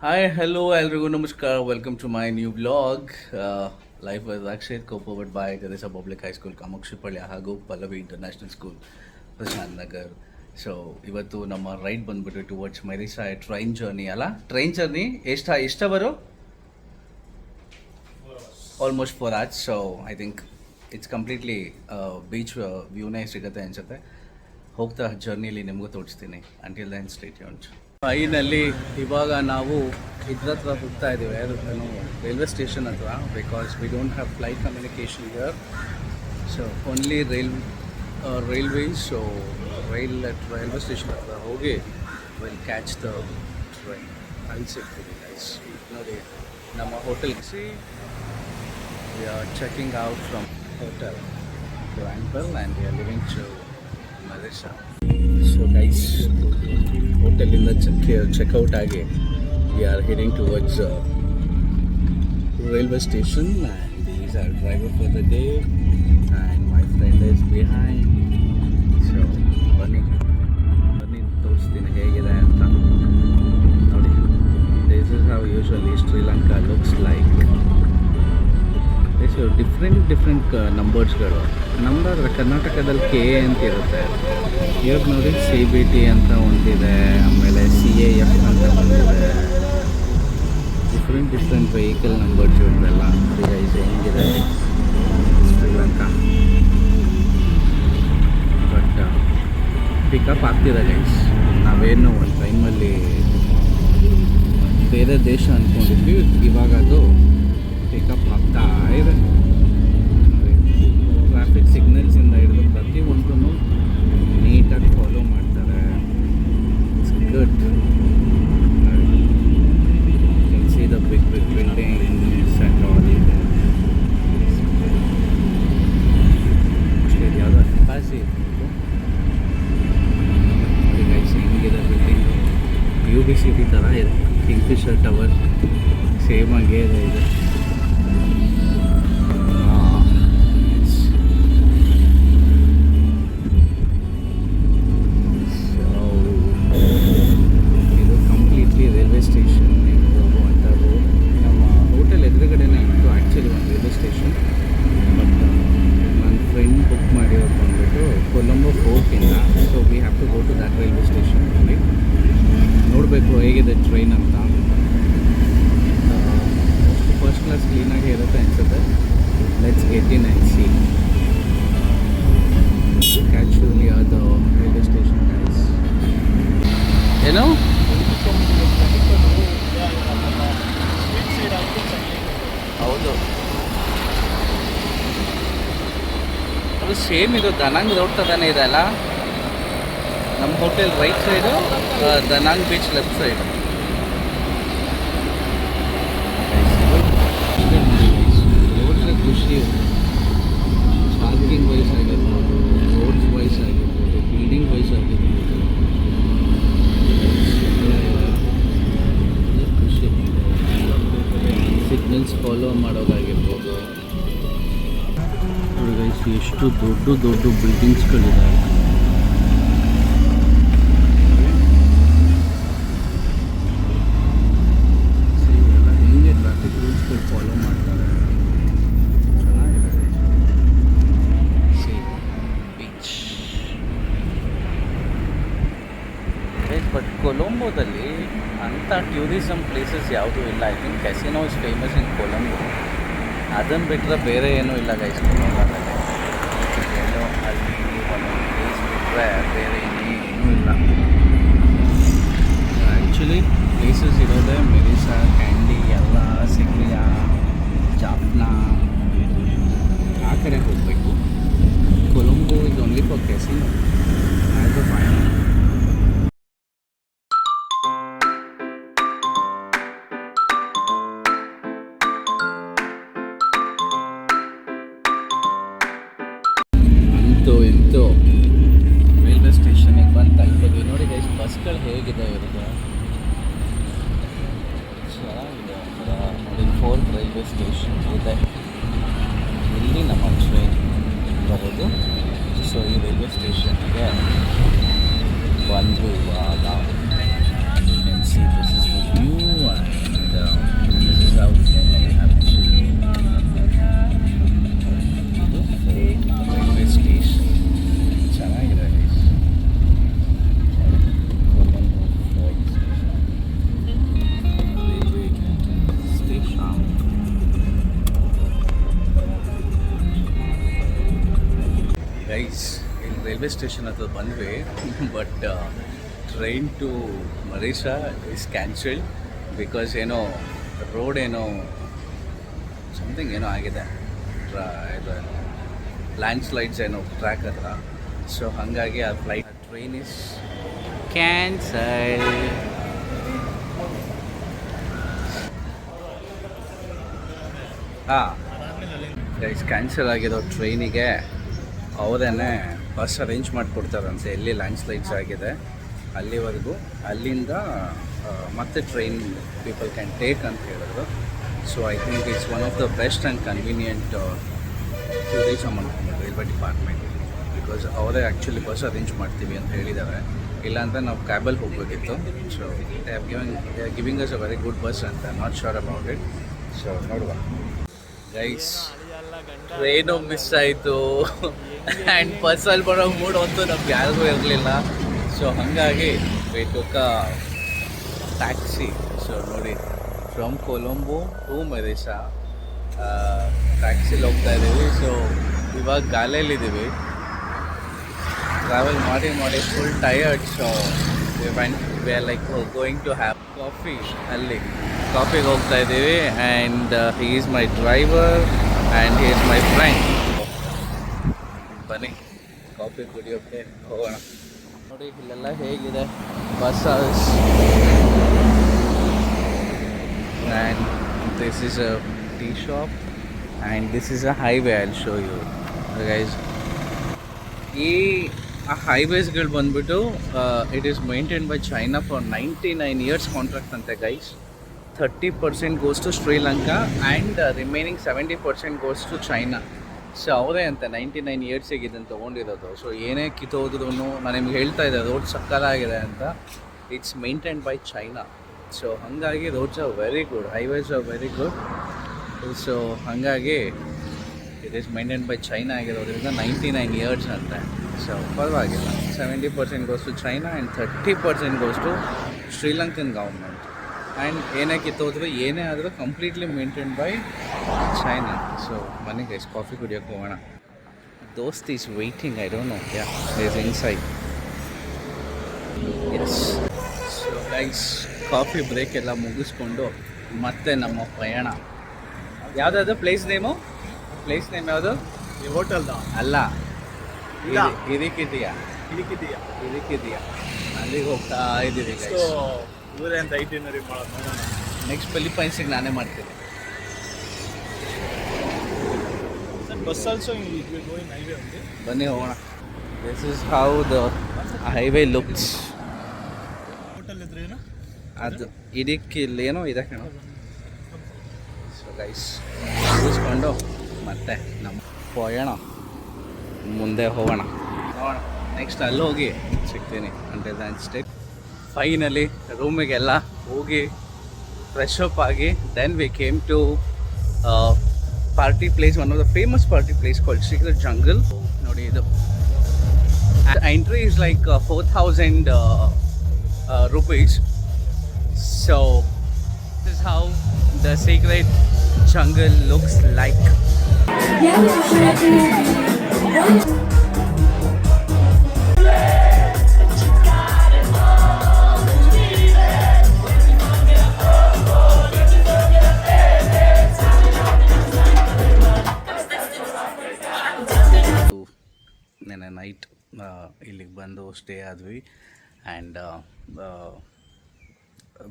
Hi hello ಎಲ್ರಿಗೂ ನಮಸ್ಕಾರ welcome to my new vlog life was Akshay co-powered by Ganesha public high school Kamakshipalya ಹಾಗೂ Pallavi international school Prashanth Nagar. So ಇವತ್ತು ನಮ್ಮ ride ಬಂದ್ಬಿಟ್ಟು ಟುವರ್ಡ್ಸ್ ಮೆರಿಸಾ ಟ್ರೈನ್ ಜರ್ನಿ ಅಲ್ಲ, ಟ್ರೈನ್ ಜರ್ನಿ ಎಷ್ಟು ಅವರು almost 4 hours. So I think it's completely beach ವ್ಯೂನೇ ಸಿಗುತ್ತೆ ಅನಿಸುತ್ತೆ. ಹೋಗ್ತಾ ಜರ್ನಿಯಲ್ಲಿ ನಿಮಗೂ ತೋರಿಸ್ತೀನಿ. Until then stay tuned. Finally ಇವಾಗ ನಾವು ಇದ್ರ ಹತ್ರ ಹೋಗ್ತಾ ಇದ್ದೀವಿ, ಯಾರು ರೈಲ್ವೆ ಸ್ಟೇಷನ್ ಹತ್ರ. Because we don't have flight communication here. So only railways. So railway station ಹತ್ರ ಹೋಗಿ ವಿಲ್ ಕ್ಯಾಚ್ ದ ಟ್ರೈನ್. ಅಲ್ಲಿ ಸಿಗ್ತೀವಿ ಗೈಸ್. ನೋಡಿ ನಮ್ಮ hotel we are checking out from hotel to ample and we are leaving to Malaysia. So guys, ಹೋಟೆಲಿಂದ checkout ಆಗಿ we are heading towards railway station and these are driver for the day and my friend is behind. So ಬನ್ನಿ ತೋರಿಸ್ತೀನಿ ಹೇಗಿದೆ ಅಂತ. ನೋಡಿ, this is how usually Sri Lanka looks like. Different ನಂಬರ್ಸ್ಗಳು. ನಮ್ಮದಾದ್ರೆ ಕರ್ನಾಟಕದಲ್ಲಿ ಕೆ ಎ ಅಂತ ಇರುತ್ತೆ. ಇವಾಗ ನೋಡಿ ಸಿ ಬಿ ಟಿ ಅಂತ ಒಂದಿದೆ, ಆಮೇಲೆ ಸಿ ಎ ಎಫ್ ಅಂತ ಒಂದಿದೆ. ಡಿಫ್ರೆಂಟ್ ವೆಹಿಕಲ್ ನಂಬರ್ಸ್ ಇವೆಲ್ಲ. ಗೈಸ್ ಹೆಂಗಿದೆ ಶ್ರೀಲಂಕಾ. ಬಟ್ ಪಿಕಪ್ ಆಗ್ತಿದೆ ಗೈಸ್. ನಾವೇನು ಒಂದು ಟೈಮಲ್ಲಿ ಬೇರೆ ದೇಶ ಅಂದ್ಕೊಂಡಿದ್ವಿ, ಇವಾಗ ಅದು ಪಿಕಪ್ ಆಗ್ತಾ ಇದೆ. ಟ್ರಾಫಿಕ್ ಸಿಗ್ನಲ್ಸಿಂದ ಹಿಡಿದು ಪ್ರತಿಯೊಂದೂ ನೀಟಾಗಿ ಫಾಲೋ ಮಾಡ್ತಾರೆ. It's good. Can see the big buildings and all. ಅಷ್ಟೇ ಯಾವುದೋ ಎಂಬಾಸಿ ಗೈಸ್. ಹೆಂಗಿದೆ ಬಿಲ್ಡಿಂಗು? UBCT ಥರ ಇದೆ. ಕಿಂಗ್ಫಿಶರ್ ಟವರ್ ಸೇಮ್ ಆಗೇ ಇದೆ. ಇದು ಕಂಪ್ಲೀಟ್ಲಿ ರೈಲ್ವೆ ಸ್ಟೇಷನ್ ಹೋಗುವಂಥದ್ದು. ನಮ್ಮ ಹೋಟೆಲ್ ಎದುರುಗಡೆನೇ ಇತ್ತು ಆ್ಯಕ್ಚುಲಿ ಒಂದು ರೈಲ್ವೆ ಸ್ಟೇಷನ್. ಬಟ್ ನನ್ನ ಫ್ರೆಂಡ್ ಬುಕ್ ಮಾಡಿರೋದು ಬಂದುಬಿಟ್ಟು ಕೊಲಂಬೋ ಫೋರ್ಟಿಂದ. So we have to go to that railway station. ನೋಡಬೇಕು ಹೇಗಿದೆ ಟ್ರೈನ್ ಅಂತ. ಫಸ್ಟ್ ಕ್ಲಾಸ್ ಕ್ಲೀನಾಗಿ ಇರುತ್ತೆ ಅನಿಸುತ್ತೆ. Let's get in and see. Actually ಅದು ರೈಲ್ವೆ ಸ್ಟೇಷನ್ ಗೈಸ್. ಏನು ಹೌದು, ಅದು ಸೇಮ್. ಇದು ದನಾಂಗ್ ರೋಡ್ ಥರನೇ ಇದೆ ಅಲ್ಲ. ನಮ್ಮ hotel right side, Da Nang beach left side. ನೋಡಿದ್ರೆ ಖುಷಿ. ಪಾರ್ಕಿಂಗ್ ವೈಸ್ ಆಗಿರ್ಬೋದು, ರೋಡ್ಸ್ ವೈಸ್ ಆಗಿರ್ಬೋದು, ಬಿಲ್ಡಿಂಗ್ ವೈಸ್ ಆಗಿರ್ಬೋದು, ಖುಷಿ. ಸಿಗ್ನಲ್ಸ್ ಫಾಲೋ ಮಾಡೋದಾಗಿರ್ಬೋದು. ಗೈಸ್, ಎಷ್ಟು ದೊಡ್ಡ ಬಿಲ್ಡಿಂಗ್ಸ್ಗಳಿದ್ದಾವೆ. ಫಾಲೋ ಮಾಡ್ತಾರೆ. ಚೆನ್ನಾಗಿದೆ ಬೀಚ್. ಬಟ್ ಕೊಲಂಬೋದಲ್ಲಿ ಅಂಥ ಟೂರಿಸಮ್ ಪ್ಲೇಸಸ್ ಯಾವುದೂ ಇಲ್ಲ. I think casino is famous ಇನ್ ಕೊಲಂಬೋ. ಅದನ್ನು ಬಿಟ್ಟರೆ ಬೇರೆ ಏನೂ ಇಲ್ಲ ಗೈಸ್ ಕೊಲಂಬೋದಲ್ಲಿ. ಏನೋ ಅಲ್ಲಿ ಒಂದೊಂದು ಪ್ಲೇಸ್ ಬಿಟ್ಟರೆ ಬೇರೆ ಏನೂ ಇಲ್ಲ. ಆ್ಯಕ್ಚುಲಿ ಪ್ಲೇಸಸ್ ಇರೋದೇ ಮೆರಿಸಾ, ಕ್ಯಾಂಡಿ, ಎಲ್ಲ ಸಿಗ್ರಿಯಾ, ಜಾಫ್ನಾ ಆ ಕಡೆ ಹೋಗಬೇಕು. Colombo is only for casino as a final. ಇಂತೂ ರೈಲ್ವೆ ಸ್ಟೇಷನಿಗೆ ಬಂದು ತಲುಪಿದ್ವಿ. ನೋಡಿ ಗೈಸ್, ಬಸ್ಗಳು ಹೇಗಿದೆ ಇವ್ರಿಗೆ. ಚೆನ್ನಾಗಿದೆ ಒಂಥರ. ನೋಡಿ 4 ರೈಲ್ವೆ ಸ್ಟೇಷನ್ ಇದೆ. ಇಲ್ಲಿ ನಮ್ಮ ಟ್ರೈನ್ ಬರೋದು. ಸೊ ಈ ರೈಲ್ವೆ ಸ್ಟೇಷನ್ಗೆ ಬಂದು ಇವಾಗ see this is the view. Railway station ಹತ್ರ ಬಂದ್ವಿ but train to Mirissa is cancelled because ಏನೋ ರೋಡ್ ಏನೋ ಸಮಥಿಂಗ್ ಏನೋ ಆಗಿದೆ ಇದು ಲ್ಯಾಂಡ್ ಸ್ಲೈಡ್ಸ್ ಏನೋ ಟ್ರ್ಯಾಕ್ ಹತ್ರ ಸೊ ಹಾಗಾಗಿ ಆ train is cancel. Guys cancel ಆಗಿರೋ ಟ್ರೈನಿಗೆ ಅವರೇ ಬಸ್ ಅರೇಂಜ್ ಮಾಡಿಕೊಡ್ತಾರಂತೆ ಎಲ್ಲಿ ಲ್ಯಾಂಡ್ ಸ್ಲೈಡ್ಸ್ ಆಗಿದೆ ಅಲ್ಲಿವರೆಗೂ, ಅಲ್ಲಿಂದ ಮತ್ತೆ ಟ್ರೈನ್ ಪೀಪಲ್ ಕ್ಯಾನ್ ಟೇಕ್ ಅಂತ ಹೇಳಿದ್ರು. So I think it's one of the best and convenient tourism ಅನ್ಕೊಂಡು ರೈಲ್ವೆ ಡಿಪಾರ್ಟ್ಮೆಂಟ್, ಬಿಕಾಸ್ ಅವರೇ ಆ್ಯಕ್ಚುಲಿ ಬಸ್ ಅರೇಂಜ್ ಮಾಡ್ತೀವಿ ಅಂತ ಹೇಳಿದ್ದಾರೆ. ಇಲ್ಲಾಂದರೆ ನಾವು ಕ್ಯಾಬಲ್ಲಿ ಹೋಗಬೇಕಿತ್ತು. So they are giving us a very good bus ಅಂತ not sure about it. So ನೋಡುವ ಗೈಸ್, ಟ್ರೈನು ಮಿಸ್ ಆಯಿತು ಆ್ಯಂಡ್ ಬಸ್ಸಲ್ಲಿ ಬರೋ ಮೂಡ್ ಅಂತೂ ನಮ್ಗೆ ಯಾರಿಗೂ ಇರಲಿಲ್ಲ. ಸೊ ಹಾಗಾಗಿ we took a taxi. So ನೋಡಿ, ಫ್ರಮ್ ಕೊಲಂಬೋ ಟು ಮರೀಸಾ ಟ್ಯಾಕ್ಸಿಲಿ ಹೋಗ್ತಾ ಇದ್ದೀವಿ. ಸೊ ಇವಾಗ ಗಾಲೆಯಲ್ಲಿದ್ದೀವಿ, ಟ್ರಾವೆಲ್ ಮಾಡಿ ಮಾಡಿ full tired. So we are like going to have coffee. ಅಲ್ಲಿ ಕಾಫಿಗೆ ಹೋಗ್ತಾ ಇದ್ದೀವಿ and he is my driver and he is my friend. ಬನ್ನಿ ಕಾಫಿ ಕುಡಿಯೋಕ್ಕೆ ಹೋಗೋಣ. ನೋಡಿ ಇಲ್ಲೆಲ್ಲ ಹೇಗಿದೆ buses and this is a tea shop and this is a highway. I will show you guys. ಈ ಹೈವೇಸ್ಗಳು ಬಂದ್ಬಿಟ್ಟು it is maintain by China for 99 years contract ಅಂತೆ guys. 30% goes to Sri Lanka and remaining 70% goes to China. So ಅವರೇ ಅಂತ 99 yearsಗೆ ಇದನ್ನು ತೊಗೊಂಡಿರೋದು. So ಏನೇ ಕಿತ್ತೋದ್ರೂ ನಾನು ನಿಮ್ಗೆ ಹೇಳ್ತಾ ಇದ್ದೆ ರೋಡ್ ಸಕ್ಕತ್ತಾಗಿದೆ ಅಂತ. It's maintain by China. So ಹಾಗಾಗಿ roads are very good, highways are very good. So ಹಾಗಾಗಿ it is maintain by China ಆಗಿರೋದ್ರಿಂದ 99 years ಅಂತೆ. ಸೊ ಪರವಾಗಿಲ್ಲ. 70% goes to China and 30% goes to Sri Lankan government. And ಏನೇ ಕಿತ್ತೋದ್ರು ಏನೇ ಆದರೂ completely maintain by China. So ಮನೆ ಗೈಸ್ ಕಾಫಿ ಕುಡಿಯೋಕ್ಕೆ ಹೋಗೋಣ. ದೋಸ್ತ್ is waiting, I don't know, ಯಾ is inside. Yes. So guys coffee break ಎಲ್ಲ ಮುಗಿಸ್ಕೊಂಡು ಮತ್ತೆ ನಮ್ಮ ಪ್ರಯಾಣ. ಯಾವುದಾದ್ರು ಪ್ಲೇಸ್ ನೇಮ್ ಯಾವುದು? ಈ ಹೋಟೆಲ್ದ ಅಲ್ಲ, ಇಲ್ಲ, ಹಿರಿಕಿದೆಯಾ ಅಲ್ಲಿಗೆ ಹೋಗ್ತಾ ಇದ್ದೀವಿ ಗೈಸ್. ಊರೇ ಅಂತ ಐಟಿನರಿ ಮಾಡೋದು ನೋಡೋಣ. ನೆಕ್ಸ್ಟ್ ಫಿಲಿಪೈನ್ಸಿಗೆ ನಾನೇ ಮಾಡ್ತೀನಿ. ಬಸ್ ಆಲ್ಸೋ ಗೋಯಿಂಗ್ ಹೈವೇ ఉంది. ಬನ್ನಿ ಹೋಗೋಣ. This is how the highway looks. Hotel ಇದ್ರೆ ಏನು ಅದು ಇದಿಕ್ಕಿಲ್ಲೇನೋ ಇದೆ ಕಣೋ. ಸೊ ಗೈಸ್ ಮುಗಿಸ್ಕೊಂಡು ಮತ್ತೆ ನಮ್ಮ ಪಯಣ ಮುಂದೆ ಹೋಗೋಣ. ನೆಕ್ಸ್ಟ್ ಅಲ್ಲಿ ಹೋಗಿ ಸಿಗ್ತೀನಿ ಅಂತ ಅನ್ಸ್ಟೇ. ಫೈನಲಿ ರೂಮಿಗೆಲ್ಲ ಹೋಗಿ ಫ್ರೆಶ್ ಅಪ್ ಆಗಿ then we came to party place, one of the famous party place called secret jungle. ನೋಡಿ ಇದು entry is like 4,000 rupees. So this is how the secret jungle looks like. ನೆನ್ನೆ night ಇಲ್ಲಿಗೆ ಬಂದು stay ಆದ್ವಿ and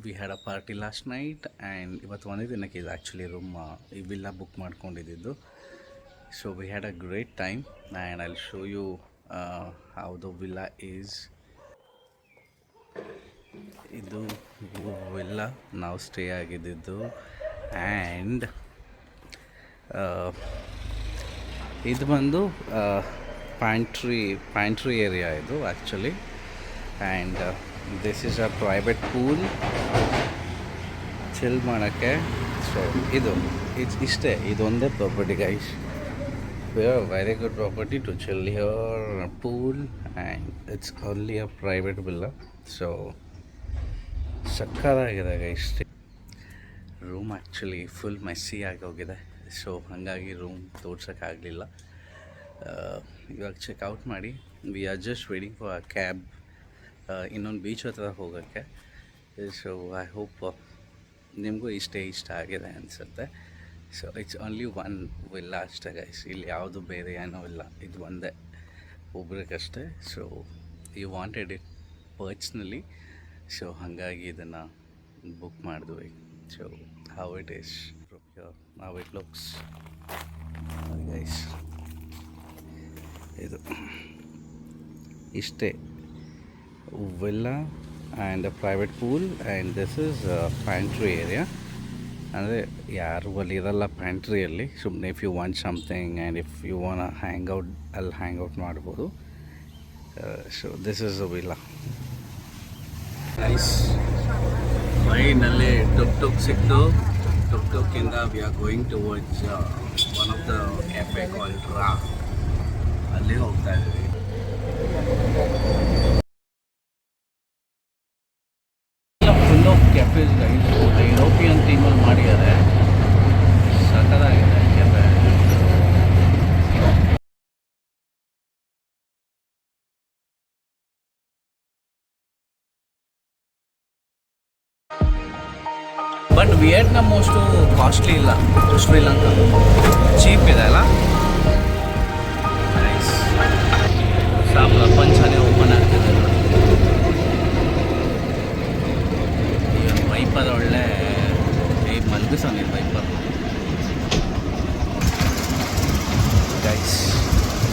we had a party last night and ಇವತ್ತು ಒಂದೇ ದಿನಕ್ಕೆ ಇದು ಆ್ಯಕ್ಚುಲಿ ರೂಮ್ ಈ ವಿಲ್ಲಾ ಬುಕ್ ಮಾಡ್ಕೊಂಡಿದ್ದು. So we had a great time and I will show you how the villa is. ಇದು ವಿಲ್ಲಾ ನಾವು ಸ್ಟೇ ಆಗಿದ್ದು ಆ್ಯಂಡ್ ಇದು ಬಂದು ಪ್ಯಾಂಟ್ರಿ ಏರಿಯಾ ಇದು actually. And this is a private pool chill ಮಾಡೋಕ್ಕೆ. So ಇದು ಇಷ್ಟೇ, ಇದೊಂದೇ property guys. Very good property to chill here, pool and it's only a private villa. So ಸಕ್ಕತ್ತಾಗಿದೆ guys. Room actually full messy ಆಗೋಗಿದೆ. So ಹಾಗಾಗಿ room ತೋರ್ಸೋಕ್ಕಾಗಲಿಲ್ಲ. ಇವಾಗ checkout ಮಾಡಿ we are just waiting for a cab ಇನ್ನೊಂದು beach ಹತ್ರ ಹೋಗೋಕ್ಕೆ. So I hope ನಿಮಗೂ ಇಷ್ಟ ಆಗಿದೆ ಅನಿಸುತ್ತೆ. So it's only one villa ಅಷ್ಟೇ ಗೈಸ್, ಇಲ್ಲಿ ಯಾವುದು ಬೇರೆ ಏನೂ ಇಲ್ಲ, ಇದು ಒಂದೇ ಒಬ್ರಿಗಷ್ಟೇ. So you wanted it personally, so ಹಾಗಾಗಿ ಇದನ್ನು ಬುಕ್ ಮಾಡಿದ್ವಿ. So how it is from here, how it looks guys. ಇದು ಇಷ್ಟೇ villa and a private pool and this is pantry area. ಅಂದರೆ ಯಾರು ಅಲ್ಲಿ ಇರಲ್ಲ ಪ್ಯಾಂಟ್ರಿಯಲ್ಲಿ, ಸುಮ್ಮನೆ if you want something and if you want hang out ಅಲ್ಲಿ ಹ್ಯಾಂಗ್ ಔಟ್ ಮಾಡ್ಬೋದು. So this is a villa. Nice. Finally tuk ಸಿಕ್ತು. ಟುಕ್ಕಿಂದ we are going towards one of the cafe called ರಾ. ಅಲ್ಲಿ ಹೋಗ್ತಾ ಇದ್ದೀವಿ. Full of cafes guys, European ಥೀಮಲ್ಲಿ ಮಾಡಿದ್ದಾರೆ, ಸಖತ್ತಾಗಿದೆ cafe. But Vietnam most costly ಇಲ್ಲ, ಶ್ರೀಲಂಕಾ ಚೀಪ್ ಇದೆ ಅಲ್ಲ. ನೈಸ್. ಪ್ರಪಂಚನೇ ಓಪನ್ ಆಗ್ತಿದೆ ನೋಡಿ. ಇವನು ವೈಪರ್ ಒಳ್ಳೆ ಮಲ್ಗಿಸೋನಿ ವೈಪರ್ ಗೈಸ್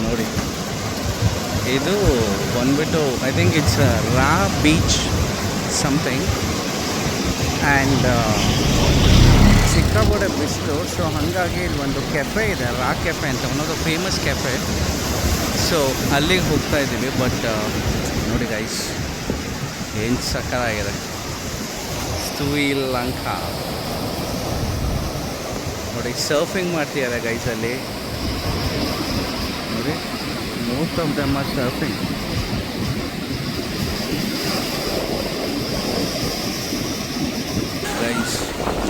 ನೋಡಿ. ಇದು ಬಂದ್ಬಿಟ್ಟು I think it's raw beach something. And ಸಿಕ್ಕಾಪಟ್ಟೆ ಬಿಸಿಲು. ಸೊ ಹಾಗಾಗಿ ಇಲ್ಲಿ ಒಂದು ಕೆಫೆ ಇದೆ, ರಾ ಕೆಫೆ ಅಂತ, one of the famous cafe. So ಅಲ್ಲಿಗೆ ಹೋಗ್ತಾ ಇದ್ದೀವಿ. ಬಟ್ ನೋಡಿ ಗೈಸ್, ಏನು ಸಕ್ಕತ್ತಾಗಿದೆ ಶ್ರೀಲಂಕಾ ನೋಡಿ. ಸರ್ಫಿಂಗ್ ಮಾಡ್ತಿದ್ದಾರೆ ಗೈಸ್ ಅಲ್ಲಿ ನೋಡಿ. Most of them are surfing. Guys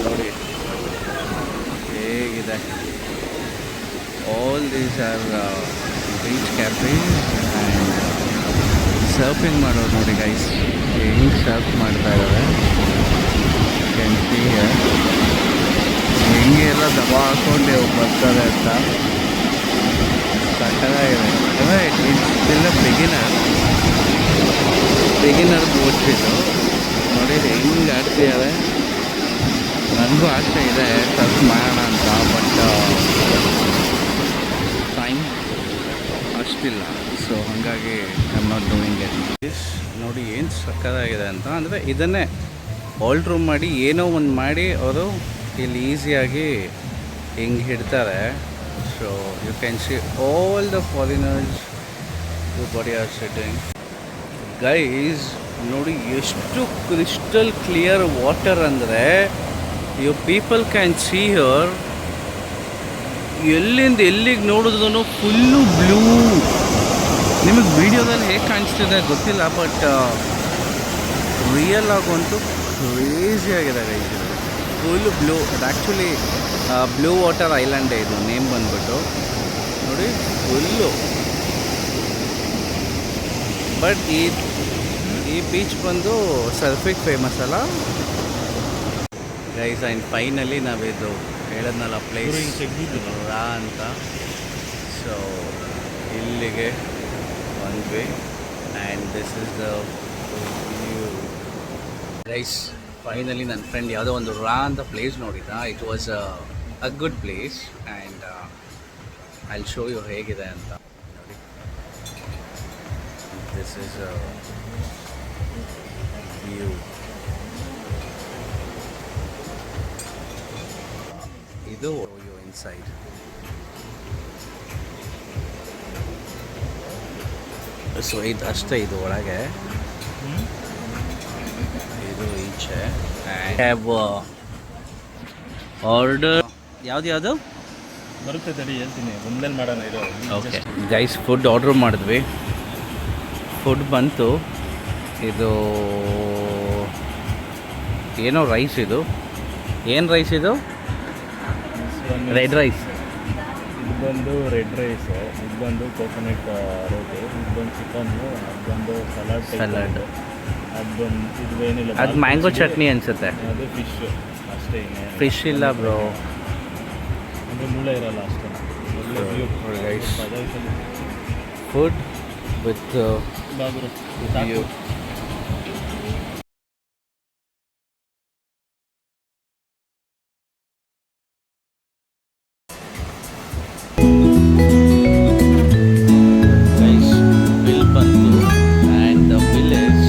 ನೋಡಿ ಹೇಗಿದೆ. All these are beach cafe and surfing ಮಾಡೋದು ನೋಡಿ ಗೈಸ್. ಹೆಂಗೆ ಸರ್ಫ್ ಮಾಡ್ತಾ ಇದ್ದಾರೆ ಕ್ಯಾನ್ ಸಿ ಹಿಯರ್. ಹೆಂಗೆ ಎಲ್ಲ ದಬಾ ಹಾಕ್ಕೊಂಡು ಬರ್ತಾರೆ ಅಂತ ಸಕ್ಕತ್ತಾಗಿದೆ. It's still a beginner boat ಇದು ನೋಡಿ. ಹೆಂಗೆ ಆಡ್ತಿದ್ದಾರೆ. ನನಗೂ ಆಸೆ ಇದೆ ಸರ್ಫ್ ಮಾಡೋಣ ಅಂತ, ಬಟ್ ಟೈಮ್ ಅಷ್ಟಿಲ್ಲ. ಸೊ ಹಾಗಾಗಿ I am not doing it. ನೋಡಿ ಏನು ಸಕ್ಕತ್ತಾಗಿದೆ ಅಂತ. ಅಂದರೆ ಇದನ್ನೇ ಆಲ್ಟ್ರೂ ಮಾಡಿ ಏನೋ ಒಂದು ಮಾಡಿ ಅವರು ಇಲ್ಲಿ ಈಸಿಯಾಗಿ ಹಿಂಗೆ ಹಿಡ್ತಾರೆ. So you can see all the foreigners body are sitting guys. ನೋಡಿ ಎಷ್ಟು ಕ್ರಿಸ್ಟಲ್ ಕ್ಲಿಯರ್ ವಾಟರ್ ಅಂದರೆ you people can see here. ಎಲ್ಲಿಂದ ಎಲ್ಲಿಗೆ ನೋಡಿದ್ರು ಫುಲ್ಲು ಬ್ಲೂ. ನಿಮಗೆ ವಿಡಿಯೋದಲ್ಲಿ ಹೇಗೆ ಕಾಣಿಸ್ತಿದೆ ಗೊತ್ತಿಲ್ಲ, ಬಟ್ ರಿಯಲ್ ಆಗಂತೂ ಕ್ರೇಜಿ ಆಗಿದೆ ಗೈಸ್. Full blue. ಅದು ಆ್ಯಕ್ಚುಲಿ ಬ್ಲೂ ವಾಟರ್ ಐಲ್ಯಾಂಡೇ ಇದು ನೇಮ್ ಬಂದ್ಬಿಟ್ಟು ನೋಡಿ ಫುಲ್ಲು. ಬಟ್ ಈ ಬೀಚ್ ಬಂದು ಸರ್ಫಿಗೆ ಫೇಮಸ್ ಅಲ್ಲ ಗೈಸ್. ಆ್ಯಂಡ್ ಫೈನಲಿ ನಾವಿದು ಹೇಳದ್ನಲ್ಲ ಪ್ಲೇಸ್ ರಾ ಅಂತ. ಸೊ ಇಲ್ಲಿಗೆ ಬಂದ್ವಿ and this is the view guys. ಫೈನಲಿ ನನ್ನ ಫ್ರೆಂಡ್ ಯಾವುದೋ ಒಂದು ರಾ ಅಂತ ಪ್ಲೇಸ್ ನೋಡಿದ. It was a good place and I will show you ಹೇಗಿದೆ ಅಂತ ನೋಡಿ. This is view. ಇದು ಯು ಇನ್ಸೈಡ್. ಸೊ ಇದು ಅಷ್ಟೇ, ಇದು ಒಳಗೆ, ಇದು ಈಚೆ. ಹ್ಯಾವ್ ಆರ್ಡರ್ ಯಾವುದು ಬರುತ್ತೆ ತಡಿ ಹೇಳ್ತೀನಿ, ಒಂದ್ಮೇಲೆ ಮಾಡೋಣ ಇದು. ಓಕೆ ಗೈಸ್, ಫುಡ್ ಆರ್ಡ್ರ್ ಮಾಡಿದ್ವಿ. ಫುಡ್ ಬಂತು. ಇದು ಏನೋ ರೈಸ್. ಇದು ಏನು ರೈಸ್ ಇದು? Red rice. ಇದೊಂದು ರೆಡ್ ರೈಸ್, ಇದೊಂದು ಕೋಕೋನಟ್ ರೋಟಿ, ಇದೊಂದು ಚಿಕನ್ನು, ಅದೊಂದು ಸಲಾಡ್ Salad. ಅದೊಂದು ಇದು ಏನಿಲ್ಲ, ಅದು ಮ್ಯಾಂಗೋ ಚಟ್ನಿ ಅನಿಸುತ್ತೆ. ಅದು ಫಿಶ್ ಅಷ್ಟೇ, ಇನ್ನೇನು ಫಿಶ್ ಇಲ್ಲ ಬ್ರೋ. ಅಂದರೆ ಮುಳ್ಳ ಇರಲ್ಲ ಅಷ್ಟೇ. ಒಳ್ಳೆ ವ್ಯೂ ಫುಡ್ ವಿತ್ ಬಾಗುರು ವ್ಯೂ. ಗೈಸ್ ಬಿಲ್ ಬಂತು and the bill is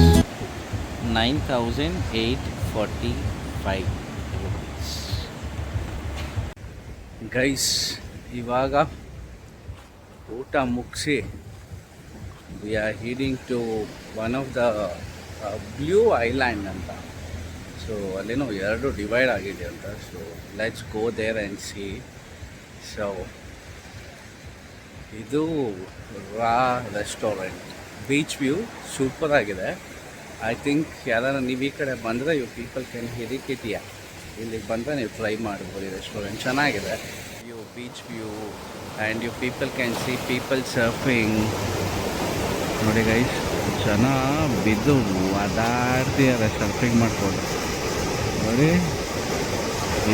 9,845 rupees. Guys ಇವಾಗ ಊಟ ಮುಗಿಸಿ we are heading to one of the blue island ಅಂತ. ಸೊ ಅಲ್ಲೇನೋ ಎರಡು ಡಿವೈಡ್ ಆಗಿದೆ ಅಂತ. So let's go there and see. So ಇದು ರಾ ರೆಸ್ಟೋರೆಂಟ್, ಬೀಚ್ ವ್ಯೂ ಸೂಪರ್ ಆಗಿದೆ. ಐ ಥಿಂಕ್ ಯಾರು ನೀವು ಈ ಕಡೆ ಬಂದರೆ ಯು ಪೀಪಲ್ ಕ್ಯಾನ್ ಹಿರಿಕಿಟಿಯ ಇಲ್ಲಿಗೆ ಬಂದರೆ ನೀವು ಟ್ರೈ ಮಾಡ್ಬೋದು. ಈ ರೆಸ್ಟೋರೆಂಟ್ ಚೆನ್ನಾಗಿದೆ. You beach view and you people can see people surfing. ನೋಡಿ ಗೈಸ್, ಜನ ಬಿದ್ದು ಅದಾಡ್ತಿದ್ದಾರೆ ಸರ್ಫಿಂಗ್ ಮಾಡ್ಕೊಂಡು. ನೋಡಿ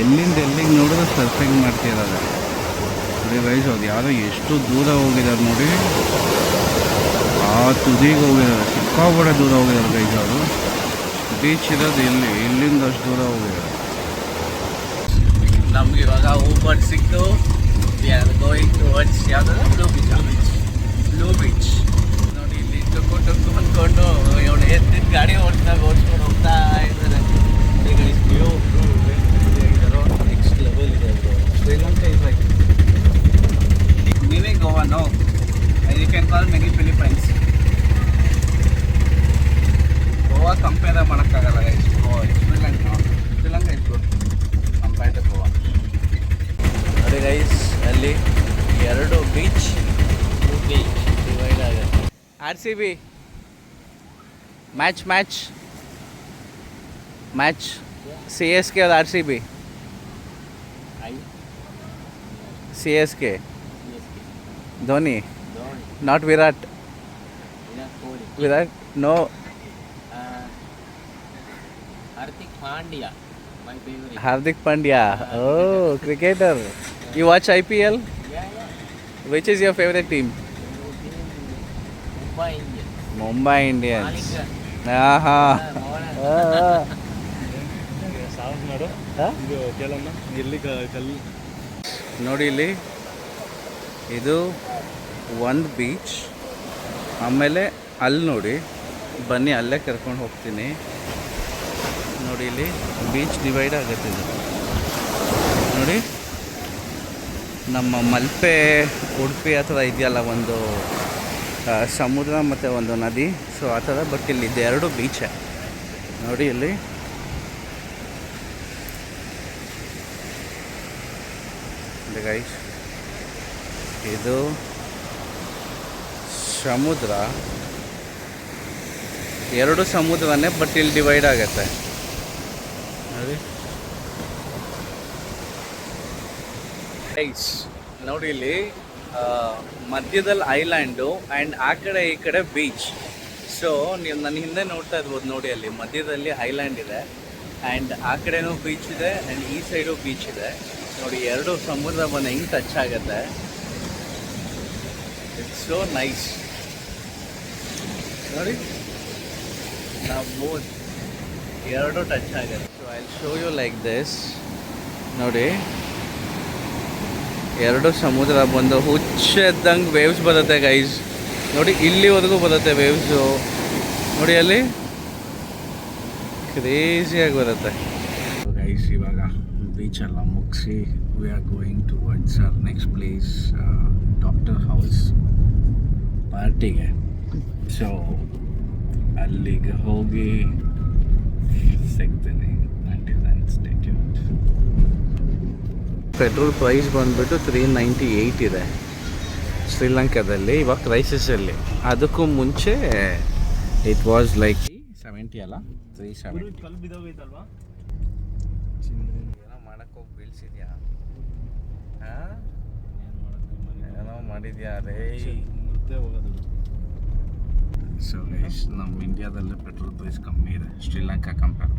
ಎಲ್ಲಿಂದ ಎಲ್ಲಿಗೆ ನೋಡಿದ್ರೆ ಸರ್ಫಿಂಗ್ ಮಾಡ್ತಿದ್ದಾರೆ. ನೋಡಿ ಗೈಸ್, ಅದು ಯಾವುದೋ ಎಷ್ಟು ದೂರ ಹೋಗಿದ್ದಾರೆ ನೋಡಿ, ಆ ತುದಿಗೆ ಹೋಗಿದ್ದಾರೆ, ಸಿಕ್ಕಾಪಟ್ಟೆ ದೂರ ಹೋಗಿದ್ದಾರೆ ಗೈಸ್. ಅವರು ಬೀಚ್ ಇರೋದು ಇಲ್ಲಿಂದ ಅಷ್ಟು ದೂರ ಹೋಗಿದ್ದಾರೆ. ನಮ್ಗೆ ಇವಾಗ ಊಬರ್ ಸಿಕ್ತು. ವಿ ಆರ್ ಗೋಯಿಂಗ್ ಟುವರ್ಡ್ಸ್ ಯಾವ್ದು ಬ್ಲೂ ಬೀಚ್. ನೋಡಿ ಇಲ್ಲಿ ಟುಕ್ಕು ಅಂದ್ಕೊಂಡು ಇವಳು ಎತ್ತಿದ ಗಾಡಿ ಓಡಿಸ್ಕೊಂಡು ಹೋಗ್ತಾ ಇದ್ದಾರೆ. ವ್ಯೂ ನೆಕ್ಸ್ಟ್ ಲೆವೆಲ್ ಇದೆ. Sri Lanka is like mini Goa. No, you can call mini Philippines. Goa compare ಮಾಡೋಕ್ಕಾಗಲ್ಲ guys. Sri Lanka is good compare to Goa. ನೋಡಿ ಗೈಸ್, ಅಲ್ಲಿ ಎರಡು ಬೀಚ್ ಡಿವೈಡ್ ಆಗುತ್ತೆ. RCB ಮ್ಯಾಚ್ CSK और RCB. CSK Dhoni, not Virat. No, Hardik Pandya. Oh, cricketer. You watch IPL? Which is your favorite team? Mumbai Indians. Aha. Song ಮಾಡು, ಇದು ಕೇಳಮ್ಮ ಎಲ್ಲಿ ಕಲ್ಲು. ನೋಡಿ ಇಲ್ಲಿ ಇದು ಒಂದು ಬೀಚ್, ಆಮೇಲೆ ಅಲ್ಲಿ ನೋಡಿ ಬನ್ನಿ ಅಲ್ಲೇ ಕರ್ಕೊಂಡು ಹೋಗ್ತೀನಿ. ನೋಡಿ ಇಲ್ಲಿ ಬೀಚ್ ಡಿವೈಡ್ ಆಗುತ್ತೆ. ಇದು ನೋಡಿ ನಮ್ಮ ಮಲ್ಪೆ ಉಡುಪಿ ಆ ಥರ ಇದೆಯಲ್ಲ, ಒಂದು ಸಮುದ್ರ ಮತ್ತು ಒಂದು ನದಿ. ಸೊ ಆ ಥರ, ಬಟ್ ಇಲ್ಲಿ ಇದೆರಡು ಬೀಚೇ. ನೋಡಿ ಇಲ್ಲಿ ಗೈಸ್, ಇದು ಸಮುದ್ರ, ಎರಡು ಸಮುದ್ರನೇ, ಬಟ್ ಇಲ್ಲಿ ಡಿವೈಡ್ ಆಗುತ್ತೆ ನೋಡಿ. ಗೈಸ್ ನೋಡಿ ಇಲ್ಲಿ ಮಧ್ಯದಲ್ಲಿ ಐಲ್ಯಾಂಡು ಆ್ಯಂಡ್ ಆ ಕಡೆ ಈ ಕಡೆ ಬೀಚ್. ಸೊ ನೀವು ನನ್ನ ಹಿಂದೆ ನೋಡ್ತಾ ಇರ್ಬೋದು ನೋಡಿ, ಅಲ್ಲಿ ಮಧ್ಯದಲ್ಲಿ ಐಲ್ಯಾಂಡ್ ಇದೆ ಆ್ಯಂಡ್ ಆ ಕಡೆನೂ ಬೀಚ್ ಇದೆ ಆ್ಯಂಡ್ ಈ ಸೈಡು ಬೀಚ್ ಇದೆ. ನೋಡಿ ಎರಡು ಸಮುದ್ರ ಬಂದು ಹೆಂಗೆ ಟಚ್ ಆಗುತ್ತೆ. It's so nice. ನೋಡಿ ನಾವು ಬೋತ್ ಎರಡು ಟಚ್ ಆಗುತ್ತೆ. So I show you like this. ನೋಡಿ ಎರಡು ಸಮುದ್ರ ಬಂದು ಹುಚ್ಚೆದ್ದಂಗೆ ವೇವ್ಸ್ ಬರುತ್ತೆ ಗೈಸ್. ನೋಡಿ ಇಲ್ಲಿವರೆಗೂ ಬರುತ್ತೆ ವೇವ್ಸು. ನೋಡಿ ಅಲ್ಲಿ ಕ್ರೇಜಿಯಾಗಿ ಬರುತ್ತೆ ಗೈಸ್. ಇವಾಗ ಬೀಚೆಲ್ಲ ಮುಗಿಸಿ we are going towards our next place, doctor house ಪಾರ್ಟಿಗೆ. ಸೊ ಅಲ್ಲಿಗೆ ಹೋಗಿ ಸಿಗ್ತೀನಿ. ಪೆಟ್ರೋಲ್ ಪ್ರೈಸ್ ಬಂದುಬಿಟ್ಟು 398 ಇದೆ ಶ್ರೀಲಂಕಾದಲ್ಲಿ ಇವಾಗ ಕ್ರೈಸಿಸಲ್ಲಿ. ಅದಕ್ಕೂ ಮುಂಚೆ ಇಟ್ ವಾಸ್ ಲೈಕ್ 70 ಅಲ್ಲ, 370. ಕಲ್ಲು ಬಿದ್ದೋಗೈತಲ್ವಾ, ಏನೋ ಮಾಡೋಕ್ಕೆ ಹೋಗಿ ಬೀಳ್ಸಿದ್ಯಾ? ಏನು ಮಾಡೋಕ್ಕೆ ಮಾಡಿದ್ಯಾ ರೇ ಮುದ್ದೆ ಹೋಗೋದು. ಸೊ ಗೈಸ್ ನಮ್ಮ ಇಂಡಿಯಾದಲ್ಲೇ ಪೆಟ್ರೋಲ್ ಪ್ರೈಸ್ ಕಮ್ಮಿ ಇದೆ ಶ್ರೀಲಂಕಾ ಕಂಪೇರ್